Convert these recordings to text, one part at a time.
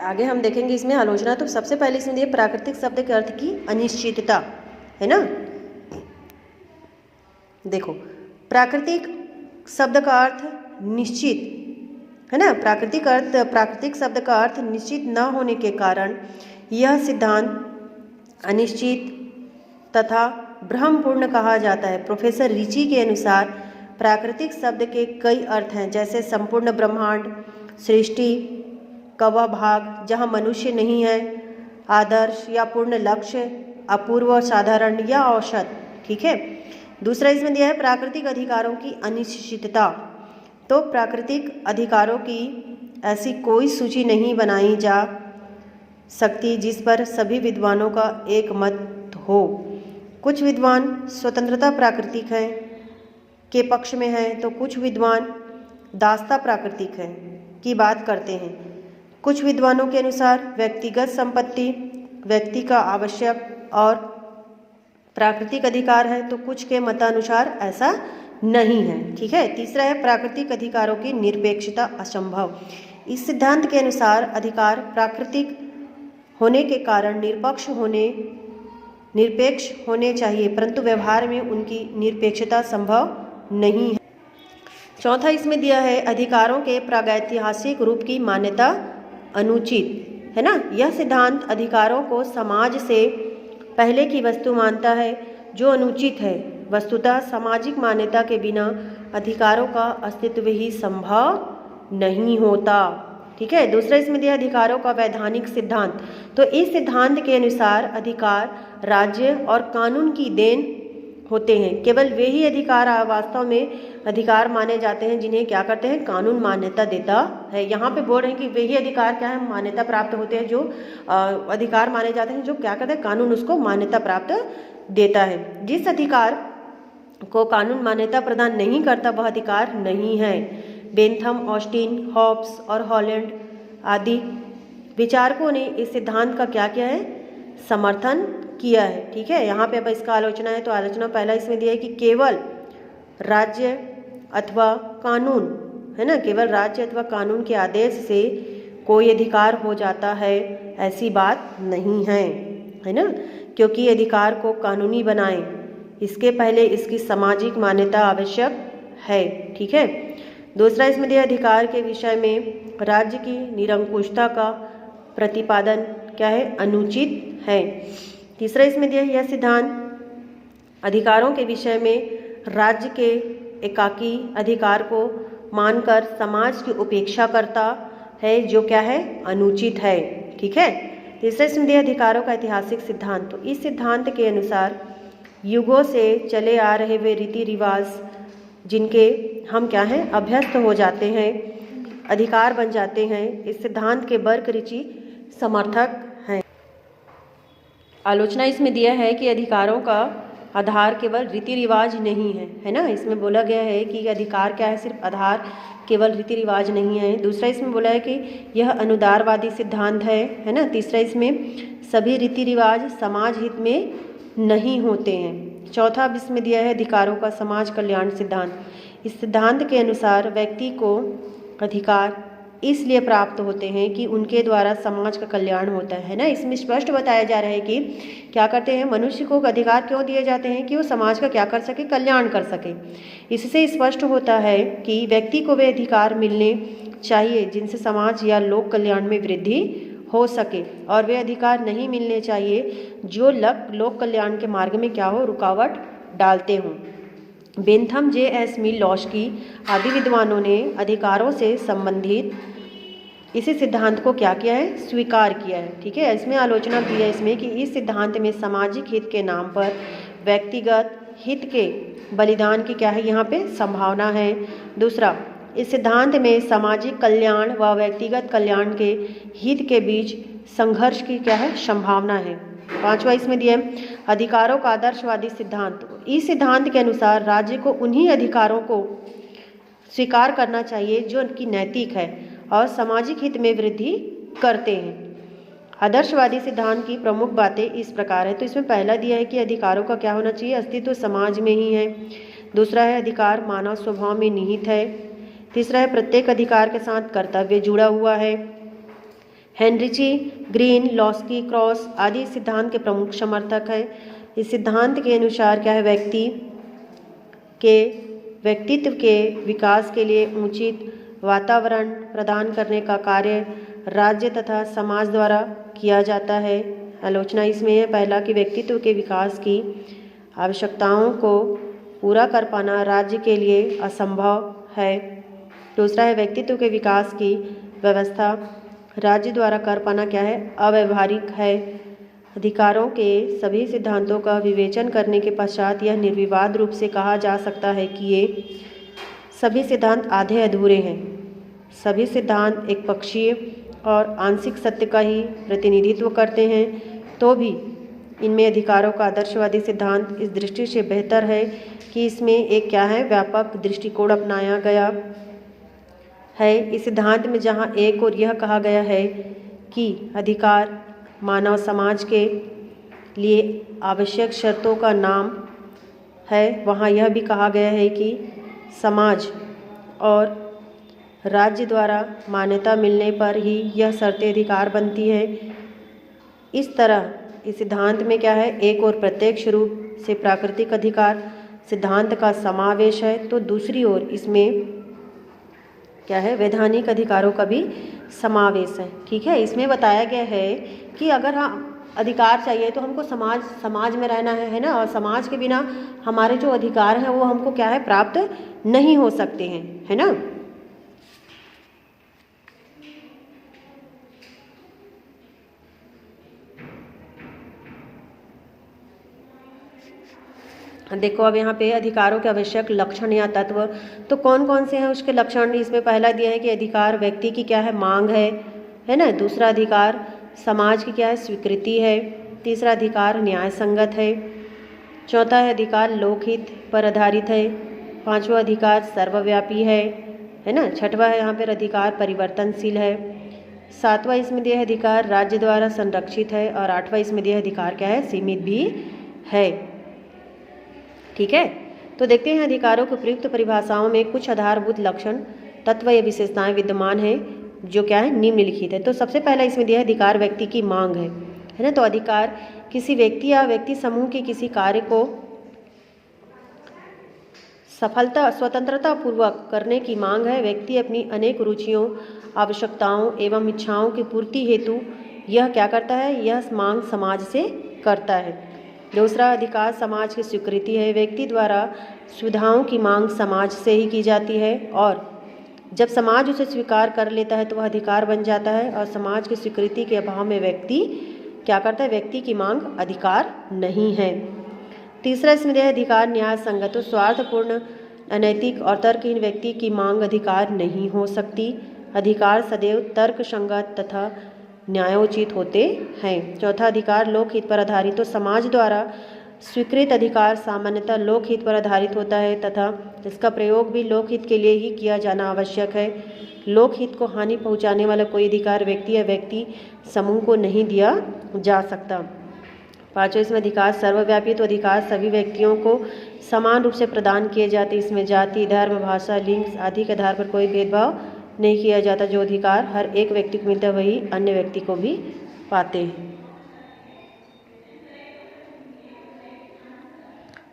आगे हम देखेंगे इसमें आलोचना। तो सबसे पहले इसमें दिया प्राकृतिक शब्द के अर्थ की अनिश्चितता, है ना। देखो, प्राकृतिक शब्द का अर्थ निश्चित, है ना। प्राकृतिक शब्द का अर्थ निश्चित न होने के कारण यह सिद्धांत अनिश्चित तथा भ्रमपूर्ण कहा जाता है। प्रोफेसर रिची के अनुसार प्राकृतिक शब्द के कई अर्थ हैं, जैसे संपूर्ण ब्रह्मांड, सृष्टि का वह भाग जहाँ मनुष्य नहीं है, आदर्श या पूर्ण लक्ष्य, अपूर्व, साधारण या औसत। ठीक है। दूसरा इसमें दिया है प्राकृतिक अधिकारों की अनिश्चितता। तो प्राकृतिक अधिकारों की ऐसी कोई सूची नहीं बनाई जा सकती जिस पर सभी विद्वानों का एक मत हो। कुछ विद्वान स्वतंत्रता प्राकृतिक है के पक्ष में हैं, तो कुछ विद्वान दासता प्राकृतिक है की बात करते हैं। कुछ विद्वानों के अनुसार व्यक्तिगत संपत्ति व्यक्ति का आवश्यक और प्राकृतिक अधिकार है, तो कुछ के मतानुसार ऐसा नहीं है। ठीक है। तीसरा है प्राकृतिक अधिकारों की निरपेक्षता असंभव। इस सिद्धांत के अनुसार अधिकार प्राकृतिक होने के कारण निरपेक्ष होने चाहिए, परंतु व्यवहार में उनकी निरपेक्षता संभव नहीं है। चौथा इसमें दिया है अधिकारों के प्रागैतिहासिक रूप की मान्यता अनुचित, है ना। यह सिद्धांत अधिकारों को समाज से पहले की वस्तु मानता है, जो अनुचित है। वस्तुतः सामाजिक मान्यता के बिना अधिकारों का अस्तित्व ही संभव नहीं होता। ठीक है। दूसरा इसमें दिया अधिकारों का वैधानिक सिद्धांत। तो इस सिद्धांत के अनुसार अधिकार राज्य और कानून की देन होते हैं। केवल वे ही अधिकार वास्तव में अधिकार माने जाते हैं जिन्हें क्या करते हैं, कानून मान्यता देता है। यहाँ पे बोल रहे हैं कि वे ही अधिकार क्या है, मान्यता प्राप्त होते हैं, जो अधिकार माने जाते हैं, जो क्या करते हैं, कानून उसको मान्यता प्राप्त देता है। जिस अधिकार को कानून मान्यता प्रदान नहीं करता वह अधिकार नहीं है। बेंथम, ऑस्टिन, हॉब्स और हॉलैंड आदि विचारकों ने इस सिद्धांत का क्या किया है, समर्थन किया है। ठीक है। यहाँ पे अब इसका आलोचना है। तो आलोचना पहला इसमें दिया है कि केवल राज्य अथवा कानून, है ना, केवल राज्य अथवा कानून के आदेश से कोई अधिकार हो जाता है, ऐसी बात नहीं है ना। क्योंकि अधिकार को कानूनी बनाएं इसके पहले इसकी सामाजिक मान्यता आवश्यक है। ठीक है। दूसरा इसमें दिया अधिकार के विषय में राज्य की निरंकुशता का प्रतिपादन क्या है, अनुचित है। तीसरा इसमें दिया यह सिद्धांत अधिकारों के विषय में राज्य के एकाकी अधिकार को मानकर समाज की उपेक्षा करता है, जो क्या है, अनुचित है। ठीक है। तीसरा इसमें दिया अधिकारों का ऐतिहासिक सिद्धांत। तो इस सिद्धांत के अनुसार युगों से चले आ रहे वे रीति रिवाज जिनके हम क्या हैं, अभ्यस्त हो जाते हैं, अधिकार बन जाते हैं, इस सिद्धांत के बर्क रिची समर्थक हैं। आलोचना इसमें दिया है कि अधिकारों का आधार केवल रीति रिवाज नहीं है ना। इसमें बोला गया है कि अधिकार क्या है, सिर्फ आधार केवल रीति रिवाज नहीं है। दूसरा इसमें बोला है कि यह अनुदारवादी सिद्धांत है ना। तीसरा इसमें सभी रीति रिवाज समाज हित में नहीं होते हैं। चौथा अब इसमें दिया है अधिकारों का समाज कल्याण सिद्धांत। इस सिद्धांत के अनुसार व्यक्ति को अधिकार इसलिए प्राप्त होते हैं कि उनके द्वारा समाज का कल्याण होता है ना। इसमें स्पष्ट बताया जा रहा है कि क्या करते हैं, मनुष्य को अधिकार क्यों दिए जाते हैं कि वो समाज का क्या कर सके, कल्याण कर सके। इससे स्पष्ट होता है कि व्यक्ति को वे अधिकार मिलने चाहिए जिनसे समाज या लोक कल्याण में वृद्धि हो सके, और वे अधिकार नहीं मिलने चाहिए जो लोक कल्याण के मार्ग में क्या हो, रुकावट डालते हों। Bentham, J.S. मिल, लॉस्की आदि विद्वानों ने अधिकारों से संबंधित इसी सिद्धांत को क्या किया है, स्वीकार किया है। ठीक है। इसमें आलोचना की है इसमें कि इस सिद्धांत में सामाजिक हित के नाम पर व्यक्तिगत हित के बलिदान की क्या है, यहाँ पे संभावना है। दूसरा, इस सिद्धांत में सामाजिक कल्याण व व्यक्तिगत कल्याण के हित के बीच संघर्ष की क्या है, संभावना है। पांचवा इसमें दिया अधिकारों का आदर्शवादी सिद्धांत। इस सिद्धांत के अनुसार राज्य को उन्हीं अधिकारों को स्वीकार करना चाहिए जो उनकी नैतिक है और सामाजिक हित में वृद्धि करते हैं। आदर्शवादी सिद्धांत की प्रमुख बातें इस प्रकार है। तो इसमें पहला दिया है कि अधिकारों का क्या होना चाहिए, अस्तित्व समाज में ही है। दूसरा है अधिकार मानव स्वभाव में निहित है। तीसरा है प्रत्येक अधिकार के साथ कर्तव्य जुड़ा हुआ है। हेनरिची, ग्रीन, लॉस्की, क्रॉस आदि इस सिद्धांत के प्रमुख समर्थक हैं। इस सिद्धांत के अनुसार क्या है, व्यक्तित्व के विकास के लिए उचित वातावरण प्रदान करने का कार्य राज्य तथा समाज द्वारा किया जाता है। आलोचना इसमें है, पहला कि व्यक्तित्व के विकास की आवश्यकताओं को पूरा कर पाना राज्य के लिए असंभव है। दूसरा है, व्यक्तित्व के विकास की व्यवस्था राज्य द्वारा कर पाना क्या है, अव्यवहारिक है। अधिकारों के सभी सिद्धांतों का विवेचन करने के पश्चात यह निर्विवाद रूप से कहा जा सकता है कि ये सभी सिद्धांत आधे अधूरे हैं। सभी सिद्धांत एक पक्षीय और आंशिक सत्य का ही प्रतिनिधित्व करते हैं, तो भी इनमें अधिकारों का आदर्शवादी सिद्धांत इस दृष्टि से बेहतर है कि इसमें एक क्या है, व्यापक दृष्टिकोण अपनाया गया है। इस सिद्धांत में जहाँ एक और यह कहा गया है कि अधिकार मानव समाज के लिए आवश्यक शर्तों का नाम है, वहाँ यह भी कहा गया है कि समाज और राज्य द्वारा मान्यता मिलने पर ही यह शर्तें अधिकार बनती है। इस तरह इस सिद्धांत में क्या है, एक और प्रत्यक्ष रूप से प्राकृतिक अधिकार सिद्धांत का समावेश है, तो दूसरी ओर इसमें क्या है, वैधानिक अधिकारों का भी समावेश है। ठीक है, इसमें बताया गया है कि अगर हम अधिकार चाहिए तो हमको समाज में रहना है ना, और समाज के बिना हमारे जो अधिकार हैं वो हमको क्या है, प्राप्त नहीं हो सकते हैं, है ना। देखो अब यहाँ पे अधिकारों के आवश्यक लक्षण या तत्व तो कौन कौन से हैं उसके लक्षण। इसमें पहला दिया है कि अधिकार व्यक्ति की क्या है, मांग है ना। दूसरा अधिकार समाज की क्या है, स्वीकृति है। तीसरा अधिकार न्याय संगत है। चौथा है अधिकार लोकहित पर आधारित है। पांचवा अधिकार सर्वव्यापी है ना। छठवा है यहाँ पर अधिकार परिवर्तनशील है। सातवां इसमें दिया है अधिकार राज्य द्वारा संरक्षित है। और आठवां इसमें दिया है अधिकार क्या है, सीमित भी है। ठीक है, तो देखते हैं अधिकारों की प्रयुक्त परिभाषाओं में कुछ आधारभूत लक्षण तत्व या विशेषताएं विद्यमान है जो क्या है, निम्नलिखित है। तो सबसे पहला इसमें दिया है अधिकार व्यक्ति की मांग है ना। तो अधिकार किसी व्यक्ति या व्यक्ति समूह के किसी कार्य को स्वतंत्रता पूर्वक करने की मांग है। व्यक्ति अपनी अनेक रुचियों, आवश्यकताओं एवं इच्छाओं की पूर्ति हेतु यह क्या करता है, यह मांग समाज से करता है। दूसरा अधिकार समाज की स्वीकृति है। व्यक्ति द्वारा सुविधाओं की मांग समाज से ही की जाती है, और जब समाज उसे स्वीकार कर लेता है तो वह अधिकार बन जाता है। और समाज की स्वीकृति के अभाव में व्यक्ति क्या करता है, व्यक्ति की मांग अधिकार नहीं है। तीसरा इसमें है अधिकार न्याय संगत। तो स्वार्थपूर्ण, अनैतिक और तर्कहीन व्यक्ति की मांग अधिकार नहीं हो सकती। अधिकार सदैव तर्क संगत तथा न्यायोचित होते हैं। चौथा अधिकार लोकहित पर आधारित। तो समाज द्वारा स्वीकृत अधिकार सामान्यतः लोकहित पर आधारित होता है तथा इसका प्रयोग भी लोकहित के लिए ही किया जाना आवश्यक है। लोकहित को हानि पहुंचाने वाला कोई अधिकार व्यक्ति या व्यक्ति समूह को नहीं दिया जा सकता। पांचवें इसमें अधिकार सर्वव्यापी। तो अधिकार सभी व्यक्तियों को समान रूप से प्रदान किए जाते। इसमें जाति, धर्म, भाषा, लिंग आदि के आधार पर कोई भेदभाव नहीं किया जाता। जो अधिकार हर एक व्यक्ति को मिलता है वही अन्य व्यक्ति को भी पाते हैं।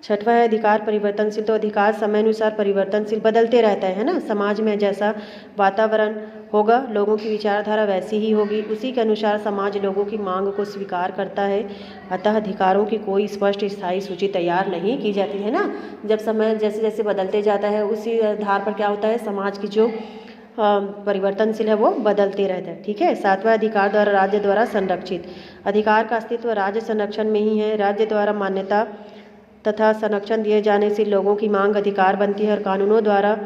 छठवां है अधिकार परिवर्तनशील। तो अधिकार समय अनुसार परिवर्तनशील, बदलते रहता है ना। समाज में जैसा वातावरण होगा लोगों की विचारधारा वैसी ही होगी, उसी के अनुसार समाज लोगों की मांग को स्वीकार करता है। अतः अधिकारों की कोई स्पष्ट स्थायी सूची तैयार नहीं की जाती है ना। जब समय जैसे जैसे बदलते जाता है उसी आधार पर क्या होता है, समाज की जो परिवर्तनशील है वो बदलते रहता है। ठीक है। सातवां अधिकार द्वारा राज्य द्वारा संरक्षित। अधिकार का अस्तित्व राज्य संरक्षण में ही है। राज्य द्वारा मान्यता तथा संरक्षण दिए जाने से लोगों की मांग अधिकार बनती है और कानूनों द्वारा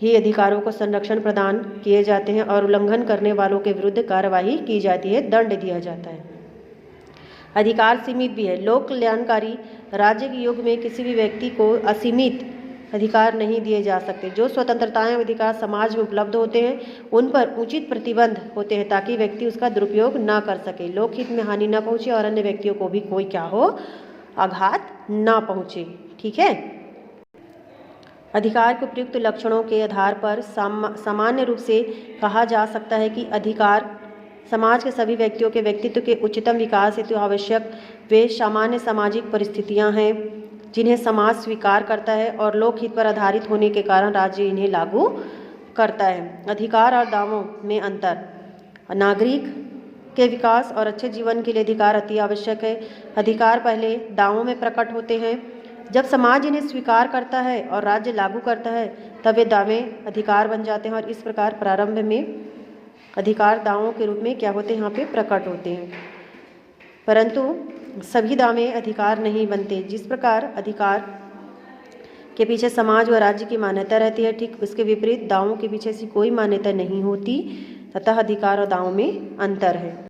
ही अधिकारों को संरक्षण प्रदान किए जाते हैं और उल्लंघन करने वालों के विरुद्ध कार्यवाही की जाती है, दंड दिया जाता है। अधिकार सीमित भी है। लोक कल्याणकारी राज्य के युग में किसी भी व्यक्ति को असीमित अधिकार नहीं दिए जा सकते। जो स्वतंत्रताएं अधिकार समाज में उपलब्ध होते हैं उन पर उचित प्रतिबंध होते हैं ताकि व्यक्ति उसका दुरुपयोग ना कर सके, लोकहित में हानि ना पहुंचे और अन्य व्यक्तियों को भी कोई क्या हो, आघात ना पहुंचे। ठीक है। अधिकार के प्रयुक्त लक्षणों के आधार पर सामान्य रूप से कहा जा सकता है कि अधिकार समाज के सभी व्यक्तियों के व्यक्तित्व के उच्चतम विकास हेतु आवश्यक वे सामान्य सामाजिक परिस्थितियां हैं जिन्हें समाज स्वीकार करता है और लोकहित पर आधारित होने के कारण राज्य इन्हें लागू करता है। अधिकार और दावों में अंतर। नागरिक के विकास और अच्छे जीवन के लिए अधिकार अति आवश्यक है। अधिकार पहले दावों में प्रकट होते हैं। जब समाज इन्हें स्वीकार करता है और राज्य लागू करता है तब वे दावे अधिकार बन जाते हैं और इस प्रकार प्रारंभ में अधिकार दावों के रूप में क्या होते हैं, यहाँ पे प्रकट होते हैं। परंतु सभी दावे अधिकार नहीं बनते। जिस प्रकार अधिकार के पीछे समाज व राज्य की मान्यता रहती है, ठीक उसके विपरीत दावों के पीछे ऐसी कोई मान्यता नहीं होती, तथा अधिकार और दावों में अंतर है।